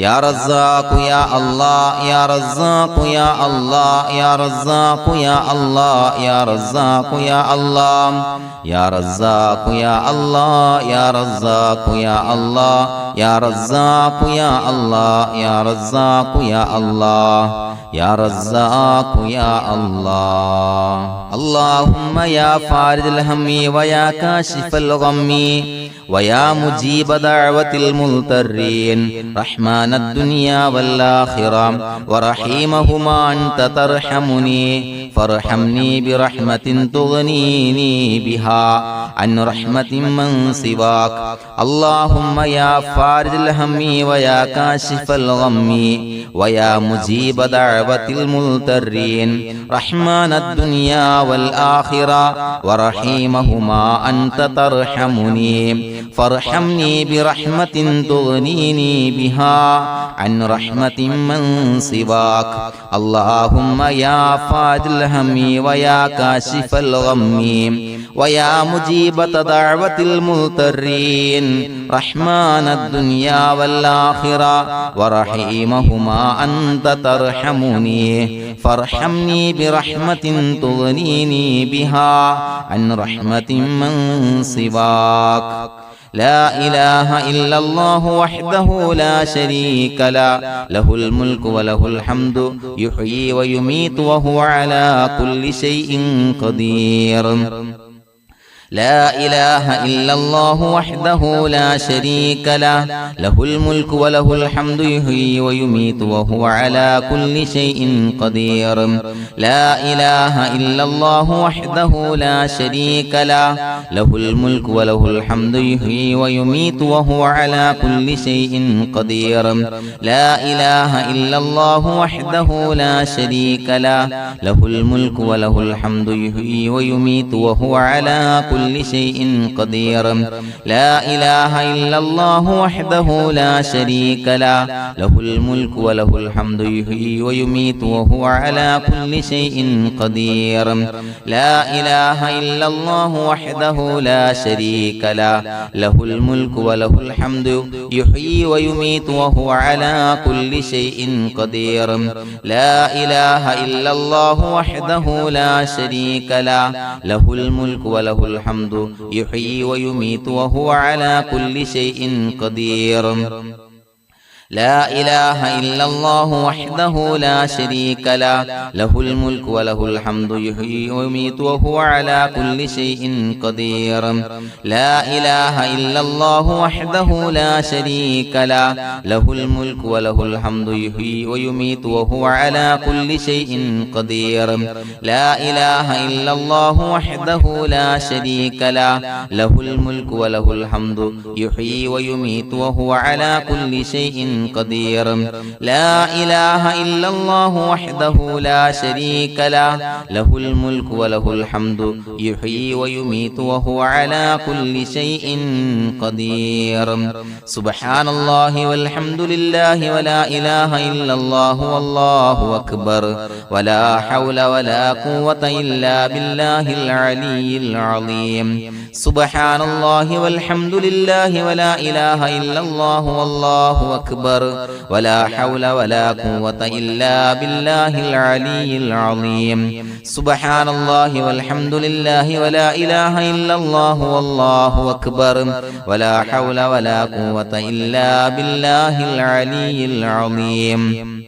يا رزاق يا الله يا رزاق يا الله يا رزاق يا الله يا رزاق يا الله يا رزاق يا الله يا رزاق يا الله يا رزاق يا الله يا رزاق يا الله يا رزاق يا الله اللهم يا فارج الهم ويا كاشف الغم ويا مجيب دعوة المضطرين رحمن الدنيا والآخرة ورحيمهما أنت ترحمني فارحمني برحمة تغنيني بها عن رحمة من سواك اللهم يا فارج الهم ويا كاشف الغم ويا مجيب دعوة المضطرين رحمن الدنيا والآخرة ورحيمهما أنت ترحمني فارحمني برحمة تغنيني بها عن رحمة من سواك اللهم يا فارج الهم ويا كاشف الغم ويا مجيب دعوة المضطرين رحمن الدنيا والآخرة ورحيمهما أنت ترحمني فارحمني برحمة تغنيني بها عن رحمة من سواك لا إله إلا الله وحده لا شريك له له الملك وله الحمد يحيي ويميت وهو على كل شيء قدير لا إله إلا الله وحده لا شريك له له الملك وله الحمد يحيي ويميت وهو على كل شيء قدير لا إله إلا الله وحده لا شريك له له الملك وله الحمد يحيي ويميت وهو على كل شيء قدير لا إله إلا الله وحده لا شريك له له الملك وله الحمد يحيي ويميت وهو على كل شيء قدير لا إله إلا الله وحده لا شريك له له الملك وله الحمد يحيي ويميت وهو على كل شيء قدير لا إله إلا الله وحده لا شريك له له الملك وله الحمد يحيي ويميت وهو على كل شيء قدير لا إله إلا الله وحده لا شريك له له الملك وله الحمد يحيي ويميت وهو على كل شيء قدير لا إله إلا الله وحده لا شريك له له الملك وله الحمد يحيي ويميت وهو على كل شيء قدير لا إله إلا الله وحده لا شريك له له الملك وله الحمد يحيي ويميت وهو على كل شيء قدير لا إله إلا الله وحده لا شريك له له الملك وله الحمد يحيي ويميت وهو على كل شيء قدير لا إله إلا الله وحده لا شريك له له الملك وله الحمد يحيي ويميت وهو على كل شيء قدير سبحان الله والحمد لله ولا إله إلا الله والله أكبر ولا حول ولا قوة إلا بالله العلي العظيم سبحان الله والحمد لله ولا إله إلا الله والله أكبر ولا حول ولا قوة إلا بالله العلي العظيم سبحان الله والحمد لله ولا إله إلا الله والله أكبر ولا حول ولا قوة إلا بالله العلي العظيم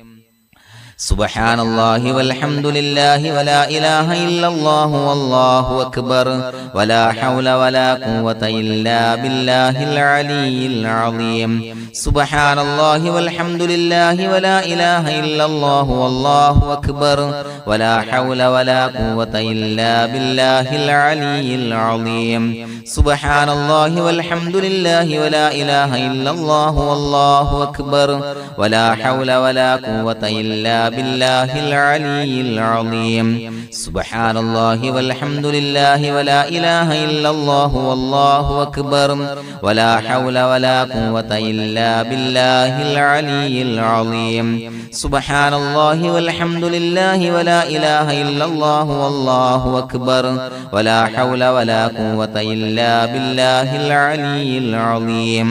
سبحان الله والحمد لله ولا إله إلا الله والله أكبر ولا حول ولا قوة إلا بالله العلي العظيم سبحان الله والحمد لله ولا إله إلا الله والله أكبر ولا حول ولا قوة إلا بالله العلي العظيم سبحان الله والحمد لله ولا إله إلا الله والله أكبر ولا حول ولا قوة إلا بالله العلي العظيم سبحان الله والحمد لله ولا إله إلا الله والله أكبر ولا حول ولا قوة إلا بالله العلي العظيم سبحان الله والحمد لله ولا إله إلا الله والله أكبر ولا حول ولا قوة إلا بالله العلي العظيم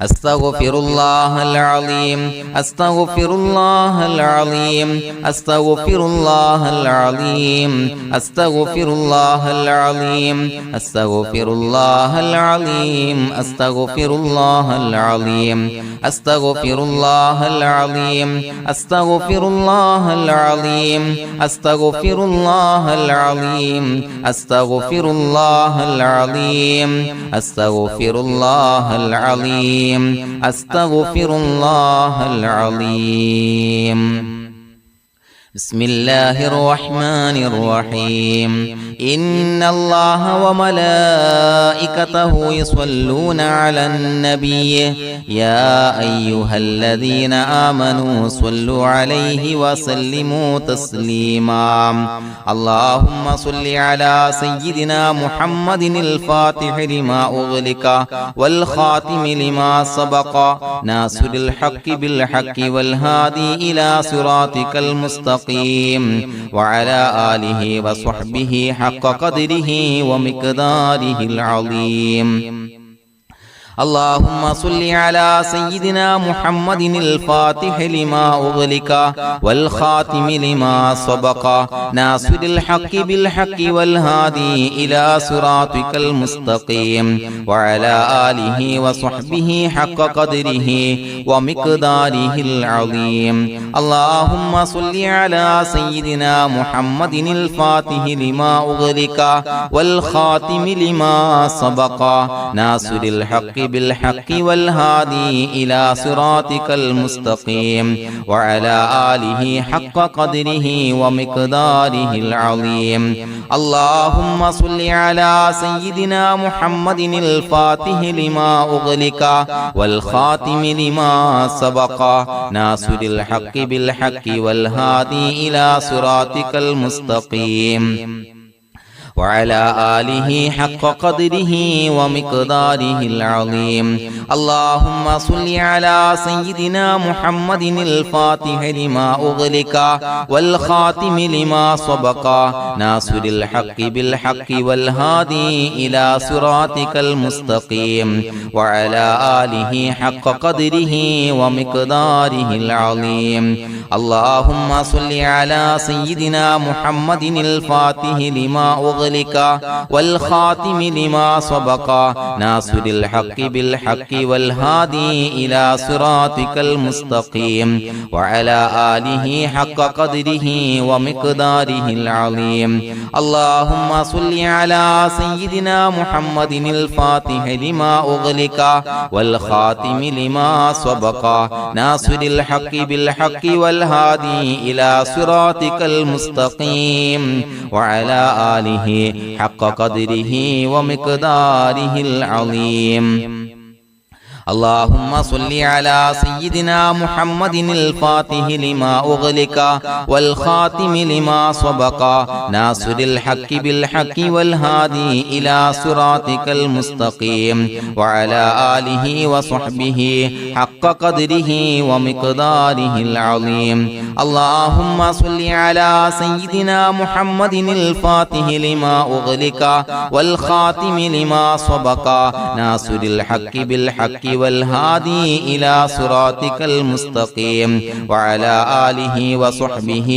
أستغفر الله العظيم أستغفر الله العظيم أستغفر الله العظيم أستغفر الله العظيم أستغفر الله العظيم أستغفر الله العظيم أستغفر الله العظيم أستغفر الله العظيم أستغفر الله العظيم أستغفر الله العظيم أستغفر الله العظيم أستغفر الله العظيم بسم الله الرحمن الرحيم إن الله وملائكته يصلون على النبي يا أيها الذين آمنوا صلوا عليه وسلموا تسليما اللهم صل على سيدنا محمد الفاتح لما أغلق والخاتم لما سبق ناصر الحق بالحق والهادي إلى صراطك المستقيم وعلى آله وصحبه حق قدره ومقداره العظيم اللهم صل على سيدنا محمد الفاتح لما أغلق والخاتم لما سبق ناصر الحق بالحق والهادي إلى صراطك المستقيم وعلى آله وصحبه حق قدره ومقداره العظيم اللهم صل على سيدنا محمد الفاتح لما أغلق والخاتم لما سبق ناصر الحق بالحق والهادي إلى صراطك المستقيم وعلى آله حق قدره ومقداره العظيم اللهم صل على سيدنا محمد الفاتح لما أغلق والخاتم لما سبق ناصر الحق بالحق والهادي إلى صراطك المستقيم وعلى آله حق قدره ومقداره العظيم اللهم صل على سيدنا محمد الفاتح لما أغلق والخاتم لما سبق ناصر الحق بالحق والهادي إلى صراطك المستقيم وعلى آله حق قدره ومقداره العظيم اللهم صل على سيدنا محمد الفاتح لما أغلق والخاتم لما سبق ناصر الحق بالحق والهادي إلى صراطك المستقيم وعلى آله حق قدره ومقداره العظيم اللهم صل على سيدنا محمد الفاتح لما أغلق والخاتم لما سبق ناصر الحق بالحق والهادي إلى صراطك المستقيم وعلى آله حق قدره ومقداره العظيم اللهم صل على سيدنا محمد الفاتح لما أغلق والخاتم لما سبق ناصر الحق بالحق والهادي إلى صراطك المستقيم وعلى آله وصحبه حق قدره ومقداره العظيم اللهم صل على سيدنا محمد الفاتح لما أغلق والخاتم لما سبق ناصر الحق بالحق والهادي إلى صراطك المستقيم وعلى آله وصحبه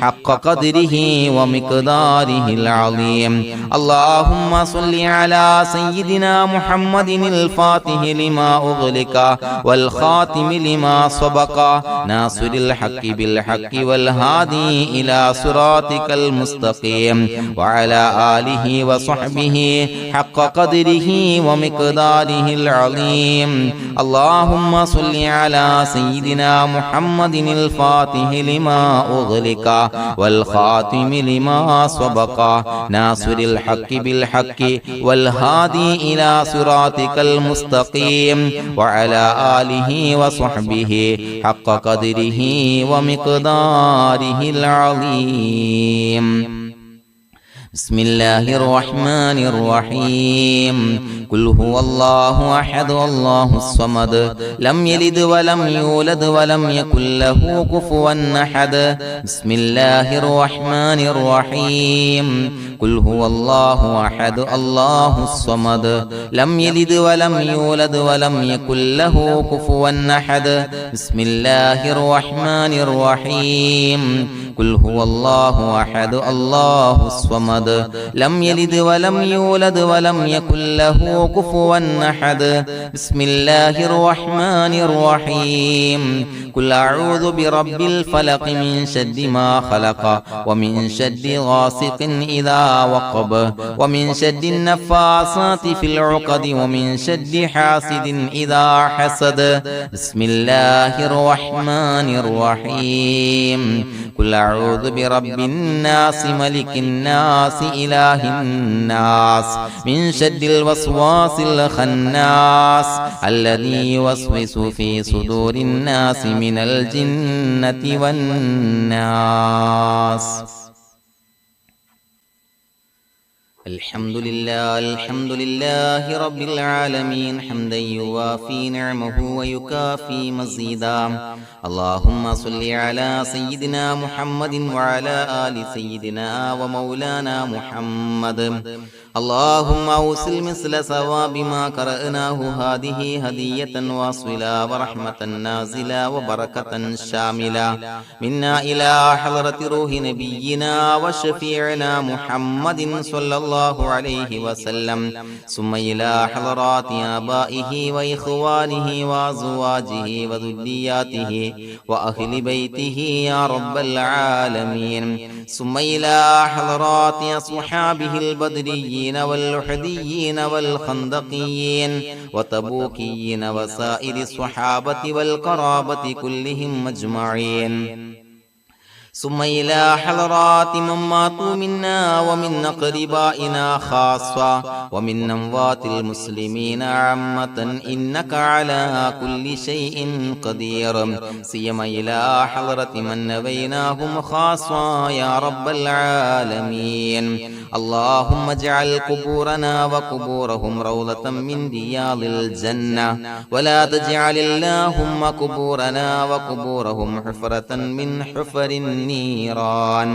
حق قدره ومقداره العظيم اللهم صل على سيدنا محمد الفاتح لما أغلق والخاتم لما سبق ناصر الحق بالحق والهادي إلى صراطك المستقيم وعلى آله وصحبه حق قدره ومقداره العظيم اللهم صل على سيدنا محمد الفاتح لما أغلق والخاتم لما سبق ناصر الحق بالحق والهادي إلى صراطك المستقيم وعلى آله وصحبه حق قدره ومقداره العظيم بسم الله الرحمن الرحيم قل هو الله أحد الله الصمد لم يلد ولم يولد ولم يكن له كفوا أحد بسم الله الرحمن الرحيم قل هو الله أحد الله الصمد لم يلد ولم يولد ولم يكن له كفوا أحد بسم الله الرحمن الرحيم قل هو الله أحد الله الصمد لم يلد ولم يولد ولم يكن له كفوا أحد بسم الله الرحمن الرحيم قل أعوذ برب الفلق من شر ما خلق ومن شر غاسق إذا وقب ومن شر النفاثات في العقد ومن شر حاسد إذا حسد بسم الله الرحمن الرحيم قل أعوذ برب الناس ملك الناس إله الناس من شر الوسواس الخناس الذي يوسوس في صدور الناس من الجنة والناس الحمد لله رب العالمين حمدا يوافي نعمه ويكافي مزيدا اللهم صل على سيدنا محمد وعلى آل سيدنا ومولانا محمد اللهم أوصل مثل ثواب ما قرأناه هذه هدية واصلة ورحمة نازلة وبركة شاملة منا إلى حضرة روح نبينا وشفيعنا محمد صلى الله عليه وسلم ثم إلى حضرات آبائه وإخوانه وأزواجه وذرياته وأهل بيته يا رب العالمين ثم إلى حضرات أصحابه البدريين والأحديين والخندقيين وتبوكيين وسائر الصحابة والقرابة كلهم أجمعين ثم إلى حضرات من ماتوا منا ومن أقربائنا خاصة ومن أموات المسلمين عامة إنك على كل شيء قدير سيما إلى حضرة من نبيناهم خاصة يا رب العالمين اللهم اجعل قبورنا وقبورهم روضة من رياض الجنة ولا تجعل اللهم قبورنا وقبورهم حفرة من حفر النيران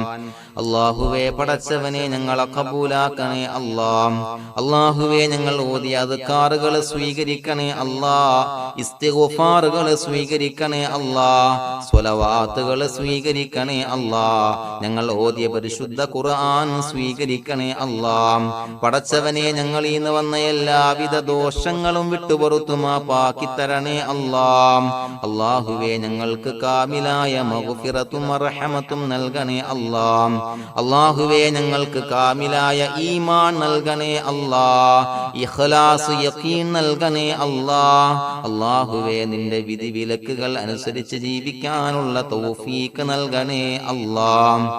അല്ലാഹുവേ പടച്ചവനെ ഞങ്ങളെ കബൂലാക്കണേ അല്ലാഹ് അല്ലാഹുവേ ഞങ്ങൾ ഓതിയ അദ്കാറുകൾ സ്വീകരിക്കണേ അല്ലാഹ് ഇസ്തിഗ്ഫാറുകൾ സ്വീകരിക്കണേ അല്ലാഹ് സ്വലവാത്തുകൾ സ്വീകരിക്കണേ അല്ലാഹ് ഞങ്ങൾ ഓതിയ പരിശുദ്ധ ഖുർആൻ സ്വീകരിക്കണേ അല്ലാഹ് പടച്ചവനെ ഞങ്ങളിൽ നിന്ന് വന്ന എല്ലാവിധ ദോഷങ്ങളും വിട്ടുപുറത്തു മാപ്പാക്കി തരണേ അല്ലാഹ് അല്ലാഹുവേ ഞങ്ങൾക്ക് കാമിലായ മഗ്ഫിറത്തും റഹ്മത്തും നൽകണേ അല്ലാഹ് അല്ലാഹുവേ ഞങ്ങൾക്ക് കാമിലായ ഈമാൻ നൽകണേ അല്ലാഹ് ഇഖ്ലാസ് യഖീൻ നൽകണേ അല്ലാഹ് അല്ലാഹുവേ നിന്റെ വിധി വിലക്കുകൾ അനുസരിച്ച് ജീവിക്കാനുള്ള തൗഫീഖ് നൽകണേ അല്ലാഹ്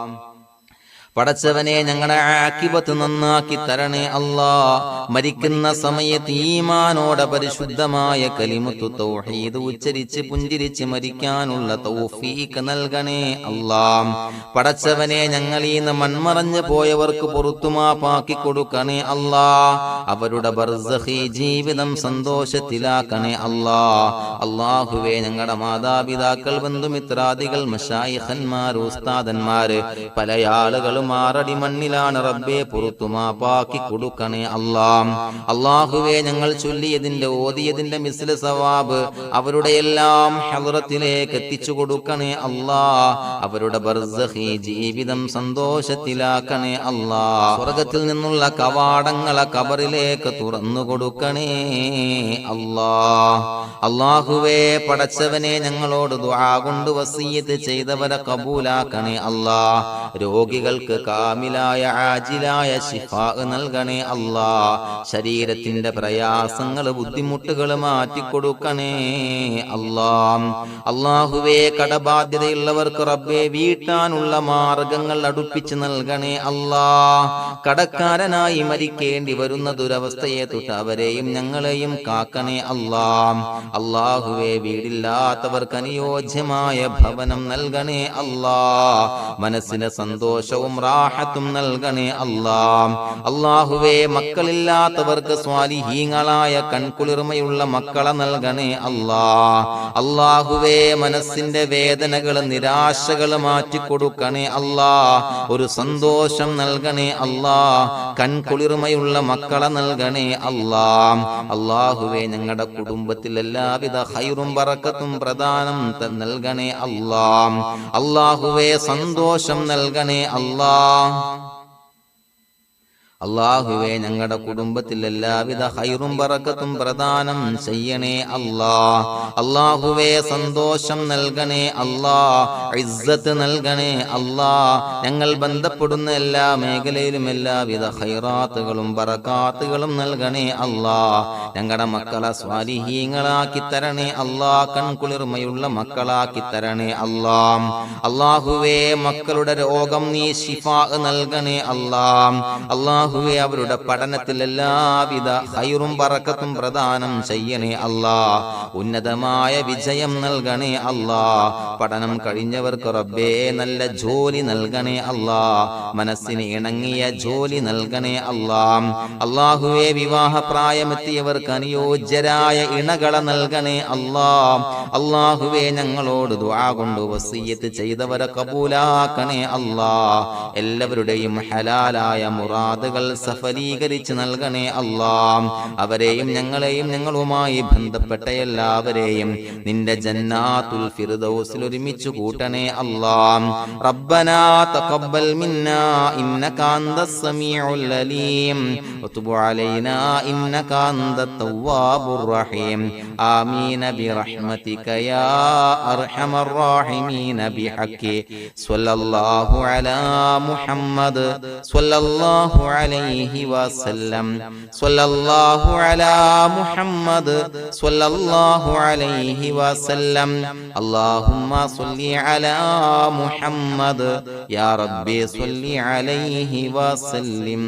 പടച്ചവനെ ഞങ്ങളുടെ ആഖിബത്ത് നന്നാക്കി തരണേ അല്ലാഹ് മരിക്കുന്ന സമയത്ത് ഈമാനോടെ പരിശുദ്ധമായ കലിമത്തു തൗഹീദ് ഉച്ചരിച്ച് പുഞ്ചിരിച്ച് മരിക്കാനുള്ള തൗഫീഖ് നൽകണേ അല്ലാഹ് പടച്ചവനെ ഞങ്ങളിൽ നിന്ന് മൺമറഞ്ഞു പോയവർക്ക് പുറത്തുമാപ്പാക്കി കൊടുക്കണേ അല്ലാഹ് അവരുടെ ബർസഖി ജീവിതം സന്തോഷത്തിലാക്കണേ അല്ലാഹ് അല്ലാഹുവേ ഞങ്ങളുടെ മാതാപിതാക്കൾ ബന്ധുമിത്രാദികൾ മശായിഖന്മാർ ഉസ്താദന്മാര് പല ആളുകളും മാറടി മണ്ണിലാണ് റബ്ബേ പുറത്തുമാപ്പാക്കി കൊടുക്കണേ അല്ലാഹ് അല്ലാഹുവേ ഞങ്ങൾ ചൊല്ലിയതിന്റെ ഓതിയതിന്റെ മിസ്ല സവാബ് അവരുടെ എല്ലാം ഹളറത്തിലേക്ക് എത്തിച്ചു കൊടുക്കണേ അല്ലാഹ് അവരുടെ ബർസഖി ജീവിതം സന്തോഷത്തിലാക്കണേ അല്ലാഹ് സ്വർഗ്ഗത്തിൽ നിന്നുള്ള കവാടങ്ങളെ ഖബറിലേക്ക് തുറന്നു കൊടുക്കണേ അല്ലാഹ് അല്ലാഹുവേ പടച്ചവനെ ഞങ്ങളോട് ദുആ കൊണ്ട് വസിയത്ത് ചെയ്തവരെ കബൂലാക്കണേ അല്ലാഹ് രോഗികൾക്ക് കാമിലായ ആജിലായ ശിഫാ നൽകണേ അല്ലാഹ് ശരീരത്തിന്റെ പ്രയാസങ്ങൾ ബുദ്ധിമുട്ടുകൾ മാറ്റിക്കൊടുക്കണേ അല്ലാഹ് അല്ലാഹുവേ കടബാധ്യതയുള്ളവർക്ക് റബ്ബേ വീട്ടാനുള്ള മാർഗങ്ങൾ അടുപ്പിച്ച് നൽകണേ അല്ലാഹ് കടക്കാരനായി മരിക്കേണ്ടി വരുന്ന ദുരവസ്ഥയെ തൊട്ട് അവരെയും ഞങ്ങളെയും കാക്കണേ അല്ലാഹ് അല്ലാഹുവേ വീടില്ലാത്തവർക്ക് അനുയോജ്യമായ ഭവനം നൽകണേ അല്ലാഹ് മനസ്സിന് സന്തോഷവും റാഹത്തും നൽകണേ അല്ലാ. അല്ലാഹുവേ മക്കളില്ലാത്തവർക്ക് സ്വാലിഹീങ്ങളായ കൺകുളിർമയുള്ള മക്കളെ നൽകണേ അല്ലാ. അല്ലാഹുവേ മനസ്സിന്റെ വേദനകൾ നിരാശകൾ മാറ്റിക്കൊടുക്കണേ അല്ലാ. ഒരു സന്തോഷം നൽകണേ അല്ലാ. കൺകുളിർമയുള്ള മക്കളെ നൽകണേ അല്ലാ. അല്ലാഹുവേ ഞങ്ങളുടെ കുടുംബത്തിൽ എല്ലാവിധ ഖൈറും ബറക്കത്തും പ്രദാനം നൽകണേ അല്ലാ. അല്ലാഹുവേ സന്തോഷം നൽകണേ അല്ലാ. അല്ലാഹുവേ ഞങ്ങളുടെ കുടുംബത്തിൽ എല്ലാവിധ ഖൈറും ബറക്കത്തും പ്രദാനം ചെയ്യണേ അല്ലാ. അല്ലാഹുവേ സന്തോഷം നൽകണേ അല്ലാ. ഇസ്സത്ത് നൽകണേ അല്ലാ. ഞങ്ങൾ ബന്ധപ്പെടുന്ന എല്ലാ മേഖലയിലും എല്ലാവിധ ഖൈറാത്തുകളും ബറകാത്തുകളും നൽകണേ അല്ലാ. ഞങ്ങളുടെ മക്കളെ സ്വാലിഹീങ്ങളാക്കി തരണേ അല്ലാ. കൺകുളിർമയുള്ള മക്കളാക്കി തരണേ അല്ലാ. അല്ലാഹുവേ മക്കളുടെ രോഗം നീ ശിഫാ നൽകണേ അല്ലാ. അല്ലാഹുവേ അവരുടെ പഠനത്തിൽ എല്ലാവിധ ഖൈറും ബറക്കത്തും പ്രദാനം ചെയ്യണേ അല്ലാ. ഉന്നതമായ വിജയം നൽകണേ അല്ലാ. പഠനം കഴിഞ്ഞവർക്ക് റബ്ബേ നല്ല ജോലി നൽകണേ അല്ലാ. മനസ്സിന് ഇണങ്ങിയ ജോലി നൽകണേ അല്ലാ. അല്ലാഹുവേ വിവാഹപ്രായമെത്തിയവർക്ക് അനുയോജ്യരായ ഇണകളെ നൽകണേ അല്ലാ. അല്ലാഹുവേ ഞങ്ങളോട് ദുആ കൊണ്ട് വസിയ്യത്ത് ചെയ്തവരെ കബൂലാക്കണേ അല്ലാ. എല്ലാവരുടെയും ഹലാലായ മുറാദുകൾ സഫലീകരിച്ച് നൽകണേ അല്ലാ. അവരെയും ഞങ്ങളെയും ഞങ്ങളുമായി ബന്ധപ്പെട്ട എല്ലാവരെയും നിന്റെ ജന്നാത്തുൽ ഫിർദൗസിൽ ഒരുമിച്ച് കൂട്ടണേ അല്ലാ. റബ്ബനാ തഖബ്ബൽ മിന്നാ ഇന്നക അന്തസ് സമീഉൽ അലീം വതുബ് അലൈനാ ഇന്നക അന്തത് തവ്വാബുർ റഹീം. ആമീൻ ബിറഹ്മതിക യാ അർഹമർ റഹീമീൻ ബിഹഖി സ്വല്ലല്ലാഹു അലാ മുഹമ്മദ് സ്വല്ലല്ലാഹു അലൈഹി വസല്ലം. സ്വല്ലല്ലാഹു അലാ മുഹമ്മദ് സ്വല്ലല്ലാഹു അലൈഹി വസല്ലം. അല്ലാഹുമ്മ സ്വല്ലി അലാ മുഹമ്മദ് യാ റബ്ബി സ്വല്ലി അലൈഹി വസല്ലം.